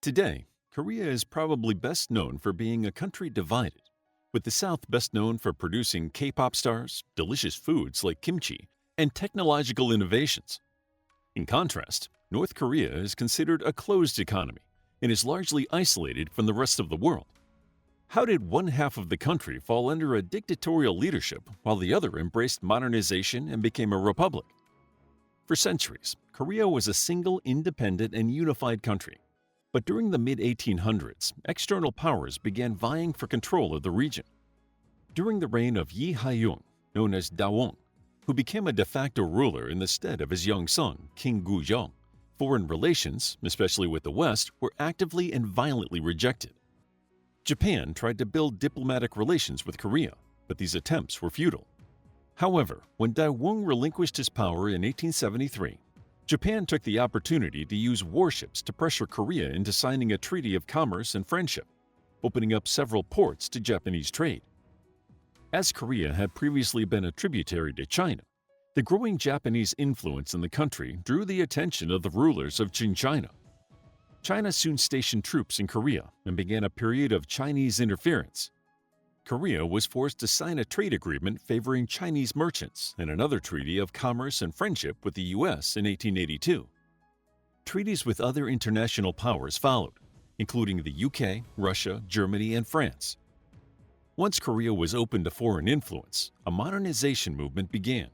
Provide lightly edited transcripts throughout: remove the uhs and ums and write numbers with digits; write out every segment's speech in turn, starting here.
Today, Korea is probably best known for being a country divided, with the South best known for producing K-pop stars, delicious foods like kimchi, and technological innovations. In contrast, North Korea is considered a closed economy and is largely isolated from the rest of the world. How did one half of the country fall under a dictatorial leadership while the other embraced modernization and became a republic? For centuries, Korea was a single, independent, and unified country. But during the mid-1800s, external powers began vying for control of the region. During the reign of Yi Ha-young, known as Dawon, who became a de facto ruler in the stead of his young son, King Gujong, foreign relations, especially with the West, were actively and violently rejected. Japan tried to build diplomatic relations with Korea, but these attempts were futile. However, when Dawon relinquished his power in 1873, Japan took the opportunity to use warships to pressure Korea into signing a treaty of commerce and friendship, opening up several ports to Japanese trade. As Korea had previously been a tributary to China, the growing Japanese influence in the country drew the attention of the rulers of Qin China. China soon stationed troops in Korea and began a period of Chinese interference. Korea was forced to sign a trade agreement favoring Chinese merchants and another treaty of commerce and friendship with the U.S. in 1882. Treaties with other international powers followed, including the UK, Russia, Germany, and France. Once Korea was open to foreign influence, a modernization movement began.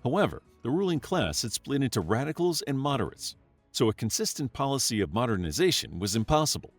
However, the ruling class had split into radicals and moderates, so a consistent policy of modernization was impossible.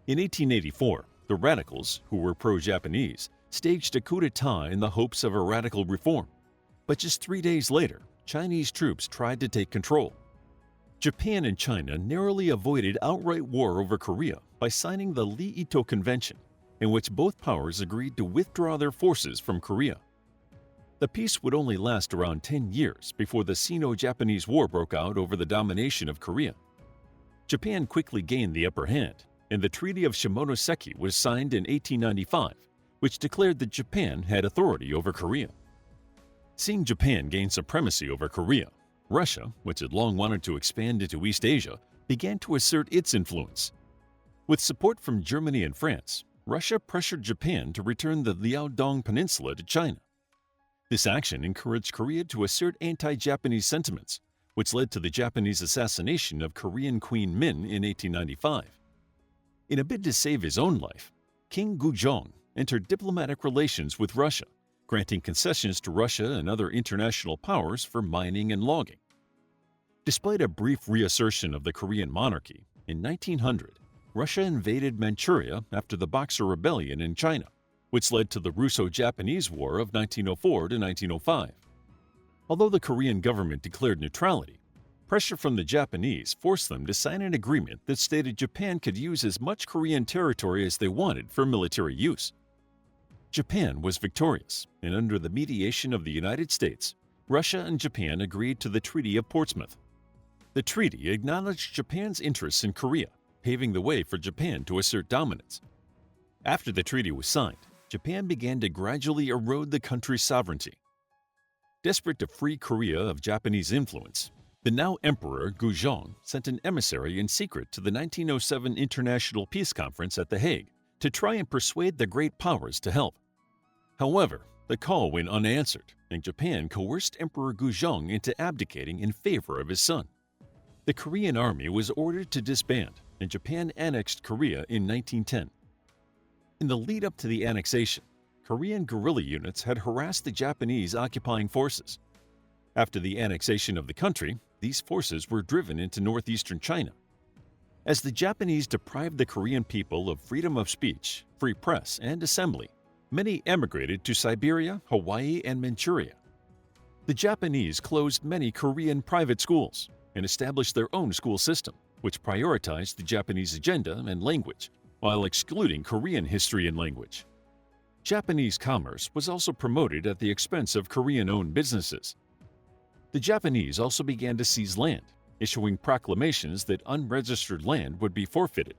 In 1884, the radicals, who were pro-Japanese, staged a coup d'etat in the hopes of a radical reform. But just 3 days later, Chinese troops tried to take control. Japan and China narrowly avoided outright war over Korea by signing the Lee-Ito Convention, in which both powers agreed to withdraw their forces from Korea. The peace would only last around 10 years before the Sino-Japanese War broke out over the domination of Korea. Japan quickly gained the upper hand, and the Treaty of Shimonoseki was signed in 1895, which declared that Japan had authority over Korea. Seeing Japan gain supremacy over Korea, Russia, which had long wanted to expand into East Asia, began to assert its influence. With support from Germany and France, Russia pressured Japan to return the Liaodong Peninsula to China. This action encouraged Korea to assert anti-Japanese sentiments, which led to the Japanese assassination of Korean Queen Min in 1895. In a bid to save his own life, King Gujong entered diplomatic relations with Russia, granting concessions to Russia and other international powers for mining and logging. Despite a brief reassertion of the Korean monarchy, in 1900, Russia invaded Manchuria after the Boxer Rebellion in China, which led to the Russo-Japanese War of 1904 to 1905. Although the Korean government declared neutrality, pressure from the Japanese forced them to sign an agreement that stated Japan could use as much Korean territory as they wanted for military use. Japan was victorious, and under the mediation of the United States, Russia and Japan agreed to the Treaty of Portsmouth. The treaty acknowledged Japan's interests in Korea, paving the way for Japan to assert dominance. After the treaty was signed, Japan began to gradually erode the country's sovereignty. Desperate to free Korea of Japanese influence, the now Emperor Gujong sent an emissary in secret to the 1907 International Peace Conference at The Hague to try and persuade the great powers to help. However, the call went unanswered, and Japan coerced Emperor Gujong into abdicating in favor of his son. The Korean army was ordered to disband, and Japan annexed Korea in 1910. In the lead-up to the annexation, Korean guerrilla units had harassed the Japanese occupying forces. After the annexation of the country, these forces were driven into northeastern China. As the Japanese deprived the Korean people of freedom of speech, free press, and assembly, many emigrated to Siberia, Hawaii, and Manchuria. The Japanese closed many Korean private schools and established their own school system, which prioritized the Japanese agenda and language, while excluding Korean history and language. Japanese commerce was also promoted at the expense of Korean-owned businesses. The Japanese also began to seize land, issuing proclamations that unregistered land would be forfeited.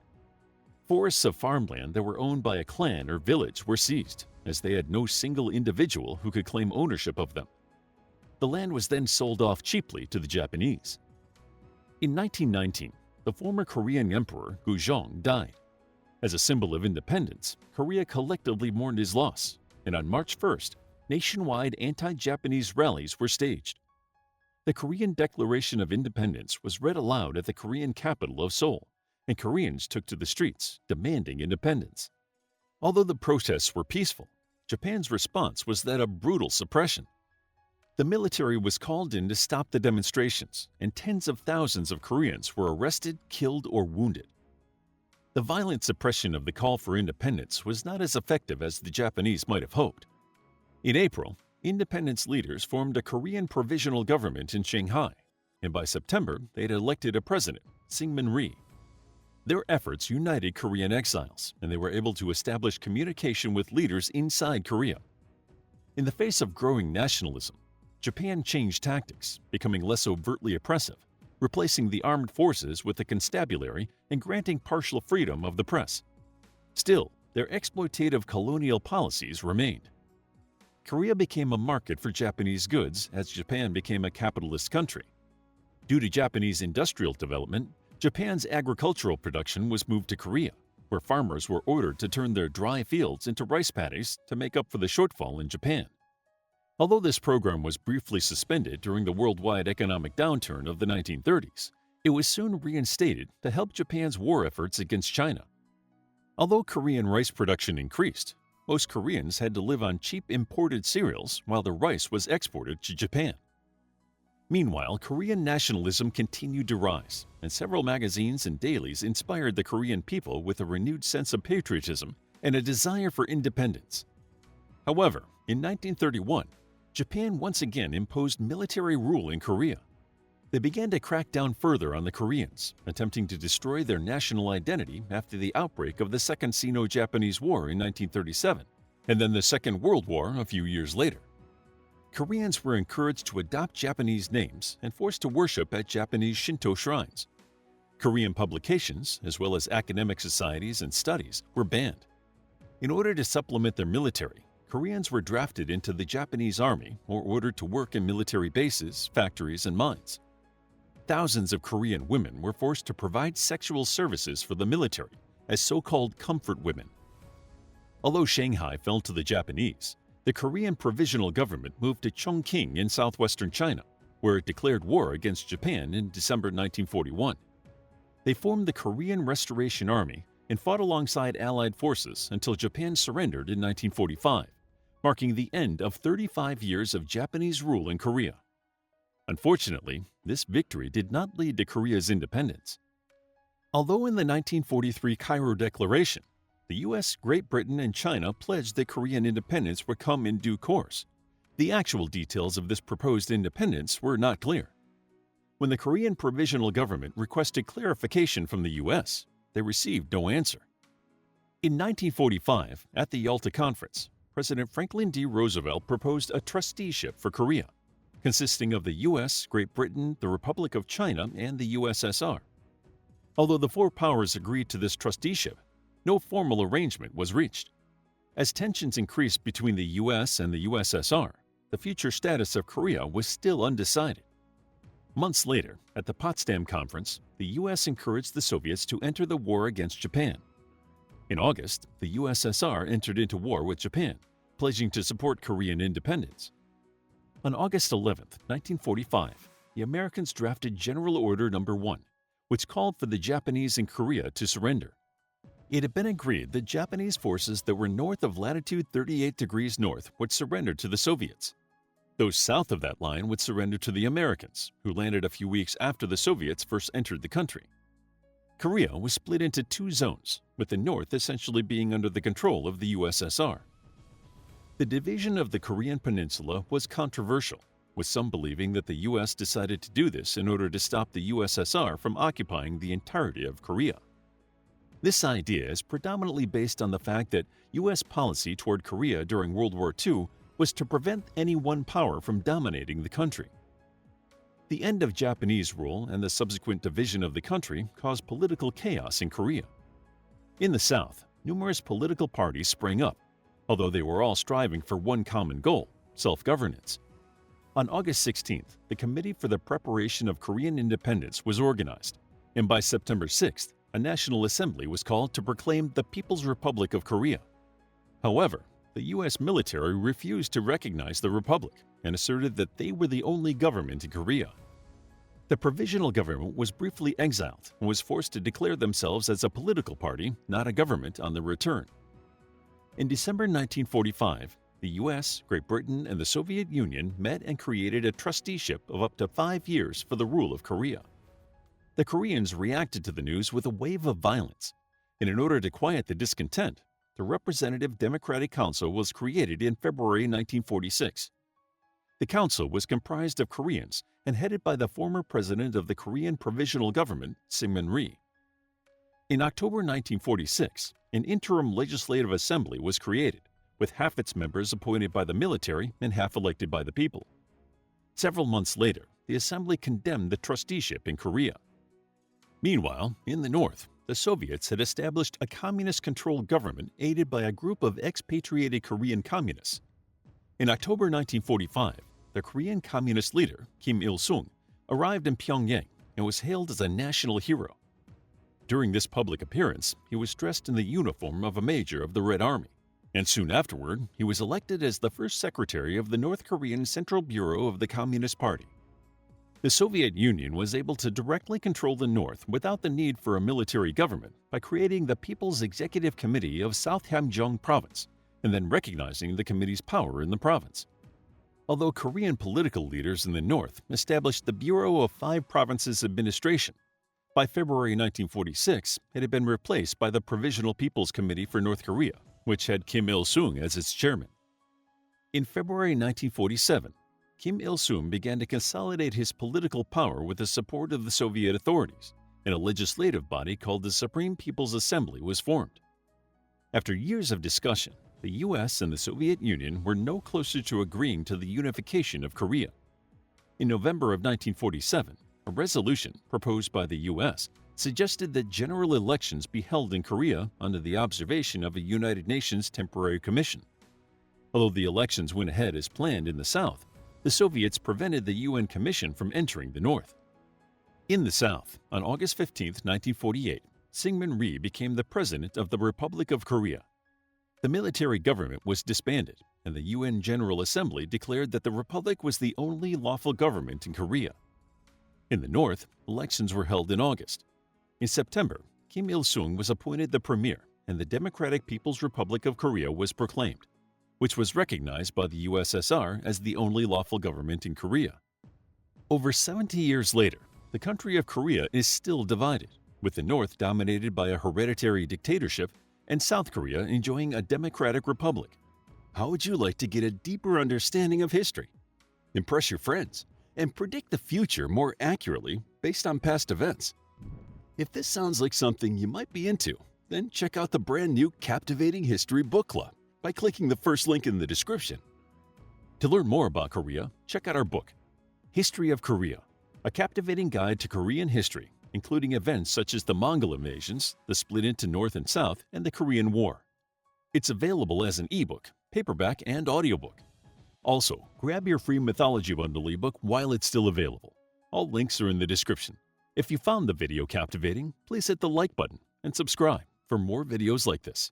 Forests of farmland that were owned by a clan or village were seized, as they had no single individual who could claim ownership of them. The land was then sold off cheaply to the Japanese. In 1919, the former Korean Emperor Guzhong died. As a symbol of independence, Korea collectively mourned his loss, and on March 1st, nationwide anti-Japanese rallies were staged. The Korean Declaration of Independence was read aloud at the Korean capital of Seoul, and Koreans took to the streets demanding independence. Although the protests were peaceful, Japan's response was that of brutal suppression. The military was called in to stop the demonstrations, and tens of thousands of Koreans were arrested, killed, or wounded. The violent suppression of the call for independence was not as effective as the Japanese might have hoped. In April, independence leaders formed a Korean provisional government in Shanghai, and by September they had elected a president, Syngman Rhee. Their efforts united Korean exiles, and they were able to establish communication with leaders inside Korea. In the face of growing nationalism, Japan changed tactics, becoming less overtly oppressive, replacing the armed forces with the constabulary and granting partial freedom of the press. Still, their exploitative colonial policies remained. Korea became a market for Japanese goods as Japan became a capitalist country. Due to Japanese industrial development, Japan's agricultural production was moved to Korea, where farmers were ordered to turn their dry fields into rice paddies to make up for the shortfall in Japan. Although this program was briefly suspended during the worldwide economic downturn of the 1930s, it was soon reinstated to help Japan's war efforts against China. Although Korean rice production increased, most Koreans had to live on cheap imported cereals while the rice was exported to Japan. Meanwhile, Korean nationalism continued to rise, and several magazines and dailies inspired the Korean people with a renewed sense of patriotism and a desire for independence. However, in 1931, Japan once again imposed military rule in Korea. They began to crack down further on the Koreans, attempting to destroy their national identity after the outbreak of the Second Sino-Japanese War in 1937, and then the Second World War a few years later. Koreans were encouraged to adopt Japanese names and forced to worship at Japanese Shinto shrines. Korean publications, as well as academic societies and studies, were banned. In order to supplement their military, Koreans were drafted into the Japanese army or ordered to work in military bases, factories, and mines. Thousands of Korean women were forced to provide sexual services for the military as so-called comfort women. Although Shanghai fell to the Japanese, the Korean provisional government moved to Chongqing in southwestern China, where it declared war against Japan in December 1941. They formed the Korean Restoration Army and fought alongside Allied forces until Japan surrendered in 1945, marking the end of 35 years of Japanese rule in Korea. Unfortunately, this victory did not lead to Korea's independence. Although in the 1943 Cairo Declaration, the U.S., Great Britain, and China pledged that Korean independence would come in due course, the actual details of this proposed independence were not clear. When the Korean Provisional Government requested clarification from the U.S., they received no answer. In 1945, at the Yalta Conference, President Franklin D. Roosevelt proposed a trusteeship for Korea, consisting of the U.S., Great Britain, the Republic of China, and the USSR. Although the four powers agreed to this trusteeship, no formal arrangement was reached. As tensions increased between the U.S. and the USSR, the future status of Korea was still undecided. Months later, at the Potsdam Conference, the U.S. encouraged the Soviets to enter the war against Japan. In August, the USSR entered into war with Japan, pledging to support Korean independence. On August 11, 1945, the Americans drafted General Order No. 1, which called for the Japanese in Korea to surrender. It had been agreed that Japanese forces that were north of latitude 38 degrees north would surrender to the Soviets. Those south of that line would surrender to the Americans, who landed a few weeks after the Soviets first entered the country. Korea was split into two zones, with the north essentially being under the control of the USSR. The division of the Korean Peninsula was controversial, with some believing that the U.S. decided to do this in order to stop the USSR from occupying the entirety of Korea. This idea is predominantly based on the fact that U.S. policy toward Korea during World War II was to prevent any one power from dominating the country. The end of Japanese rule and the subsequent division of the country caused political chaos in Korea. In the South, numerous political parties sprang up, although they were all striving for one common goal: self-governance. On August 16th, the Committee for the Preparation of Korean Independence was organized. and by September 6th, a national assembly was called to proclaim the People's Republic of Korea. However, the U.S. military refused to recognize the republic and asserted that they were the only government in Korea. The provisional government was briefly exiled and was forced to declare themselves as a political party, not a government, on their return. In December 1945, the U.S., Great Britain, and the Soviet Union met and created a trusteeship of up to 5 years for the rule of Korea. The Koreans reacted to the news with a wave of violence, and in order to quiet the discontent, the Representative Democratic Council was created in February 1946. The council was comprised of Koreans and headed by the former president of the Korean Provisional Government, Syngman Rhee. In October 1946, an interim legislative assembly was created, with half its members appointed by the military and half elected by the people. Several months later, the assembly condemned the trusteeship in Korea. Meanwhile, in the north, the Soviets had established a communist-controlled government aided by a group of expatriated Korean communists. In October 1945, the Korean communist leader, Kim Il-sung, arrived in Pyongyang and was hailed as a national hero. During this public appearance, he was dressed in the uniform of a major of the Red Army, and soon afterward, he was elected as the first secretary of the North Korean Central Bureau of the Communist Party. The Soviet Union was able to directly control the North without the need for a military government by creating the People's Executive Committee of South Hamgyong Province and then recognizing the committee's power in the province. Although Korean political leaders in the North established the Bureau of Five Provinces Administration, by February 1946, it had been replaced by the Provisional People's Committee for North Korea, which had Kim Il-sung as its chairman. In February 1947, Kim Il-sung began to consolidate his political power with the support of the Soviet authorities, and a legislative body called the Supreme People's Assembly was formed. After years of discussion, the U.S. and the Soviet Union were no closer to agreeing to the unification of Korea. In November of 1947, a resolution proposed by the U.S. suggested that general elections be held in Korea under the observation of a United Nations Temporary Commission. Although the elections went ahead as planned in the South, the Soviets prevented the UN Commission from entering the North. In the South, on August 15, 1948, Syngman Rhee became the president of the Republic of Korea. The military government was disbanded, and the UN General Assembly declared that the Republic was the only lawful government in Korea. In the North, elections were held in August. In September, Kim Il-sung was appointed the premier, and the Democratic People's Republic of Korea was proclaimed, which was recognized by the USSR as the only lawful government in Korea. Over 70 years later, the country of Korea is still divided, with the North dominated by a hereditary dictatorship and South Korea enjoying a democratic republic. How would you like to get a deeper understanding of history, impress your friends, and predict the future more accurately based on past events? If this sounds like something you might be into, then check out the brand new Captivating History Book Club by clicking the first link in the description. To learn more about Korea, check out our book, History of Korea, a captivating guide to Korean history, including events such as the Mongol invasions, the split into North and South, and the Korean War. It's available as an ebook, paperback, and audiobook. Also, grab your free Mythology Bundle ebook while it's still available. All links are in the description. If you found the video captivating, please hit the like button and subscribe for more videos like this.